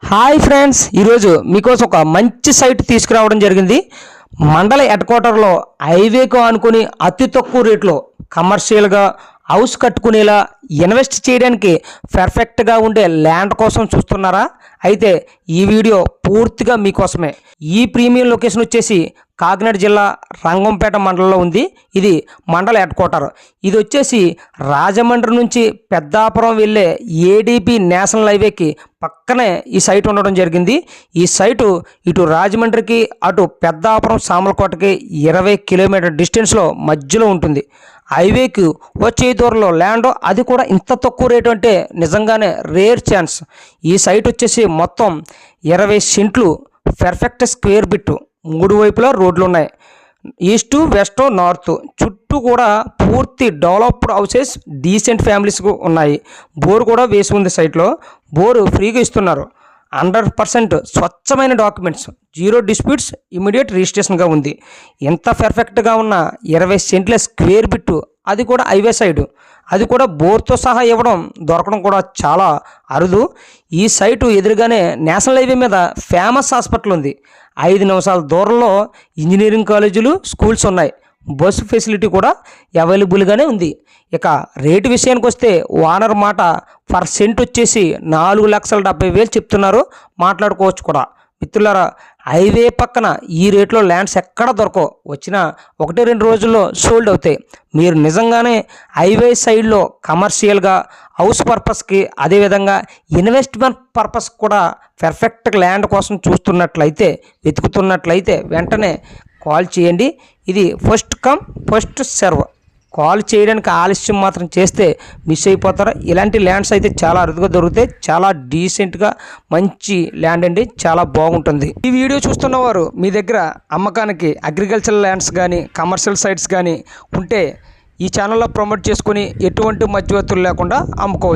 Hi friends, ఈరోజు మీకోసం ఒక మంచి సైట్ తీసుకురావడం జరిగింది. మండల హెడ్ క్వార్టర్లో హైవేకు ఆనుకుని అతి తక్కువ రేట్లో కమర్షియల్గా హౌస్ కట్టుకునేలా ఇన్వెస్ట్ చేయడానికి పర్ఫెక్ట్గా ఉండే ల్యాండ్ కోసం చూస్తున్నారా? అయితే ఈ వీడియో పూర్తిగా మీకోసమే. ఈ ప్రీమియం లొకేషన్ వచ్చేసి కాకినాడ జిల్లా రంగంపేట మండలంలో ఉంది. ఇది మండల హెడ్ క్వార్టర్. ఇది వచ్చేసి రాజమండ్రి నుంచి పెద్దాపురం వెళ్ళే ఏడీపీ నేషనల్ హైవేకి పక్కనే ఈ సైట్ ఉండడం జరిగింది. ఈ సైటు ఇటు రాజమండ్రికి అటు పెద్దాపురం సామలకోటకి 20 కిలోమీటర్ డిస్టెన్స్లో మధ్యలో ఉంటుంది. హైవేకి వచ్చే దూరంలో ల్యాండ్, అది కూడా ఇంత తక్కువ రేటు అంటే నిజంగానే రేర్ ఛాన్స్. ఈ సైట్ వచ్చేసి మొత్తం 20 సెంట్లు పర్ఫెక్ట్ స్క్వేర్ బిట్టు, 3 వైపులా రోడ్లు ఉన్నాయి. ఈస్ట్ వెస్ట్ నార్త్ చుట్టూ కూడా పూర్తి డెవలప్డ్ హౌసెస్, డీసెంట్ ఫ్యామిలీస్ ఉన్నాయి. బోర్ కూడా వేసి ఉంది. సైట్లో బోరు ఫ్రీగా ఇస్తున్నారు. 100% స్వచ్ఛమైన డాక్యుమెంట్స్, 0 డిస్ప్యూట్స్, ఇమీడియట్ రిజిస్ట్రేషన్గా ఉంది. ఎంత పర్ఫెక్ట్గా ఉన్న 20 సెంట్ల స్క్వేర్ బిట్టు, అది కూడా హైవే సైడు, అది కూడా బోర్తో సహా ఇవ్వడం దొరకడం కూడా చాలా అరుదు. ఈ సైటు ఎదురుగానే నేషనల్ హైవే మీద ఫేమస్ హాస్పిటల్ ఉంది. 5 నిమిషాల దూరంలో ఇంజనీరింగ్ కాలేజీలు, స్కూల్స్ ఉన్నాయి. బస్సు ఫెసిలిటీ కూడా అవైలబుల్గానే ఉంది. ఇక రేటు విషయానికి వస్తే ఓనర్ మాట పర్ సెంట్ వచ్చేసి 4,70,000 చెప్తున్నారు. మాట్లాడుకోవచ్చు కూడా. మిత్రులారా, హైవే పక్కన ఈ రేట్లో ల్యాండ్స్ ఎక్కడ దొరకవు. వచ్చిన 1-2 రోజుల్లో సోల్డ్ అవుతాయి. మీరు నిజంగానే హైవే సైడ్లో కమర్షియల్గా హౌస్ పర్పస్కి, అదేవిధంగా ఇన్వెస్ట్మెంట్ పర్పస్ కూడా పర్ఫెక్ట్ ల్యాండ్ కోసం చూస్తున్నట్లయితే, వెతుకుతున్నట్లయితే వెంటనే కాల్ చేయండి. ఇది first come first serve. Call చేయడానికి ఆలస్యం మాత్రం చేస్తే మిస్ అయిపోతారు. ఇలాంటి ల్యాండ్స్ అయితే చాలా అరుదుగా దొరుకుతాయి. చాలా డీసెంట్గా మంచి ల్యాండ్ అండి, చాలా బాగుంటుంది. ఈ వీడియో చూస్తున్న వారు మీ దగ్గర అమ్మకానికి అగ్రికల్చరల్ ల్యాండ్స్ కానీ కమర్షియల్ సైట్స్ కానీ ఉంటే ఈ ఛానల్లో ప్రమోట్ చేసుకుని ఎటువంటి మధ్యవర్తులు లేకుండా అమ్ముకోవచ్చు.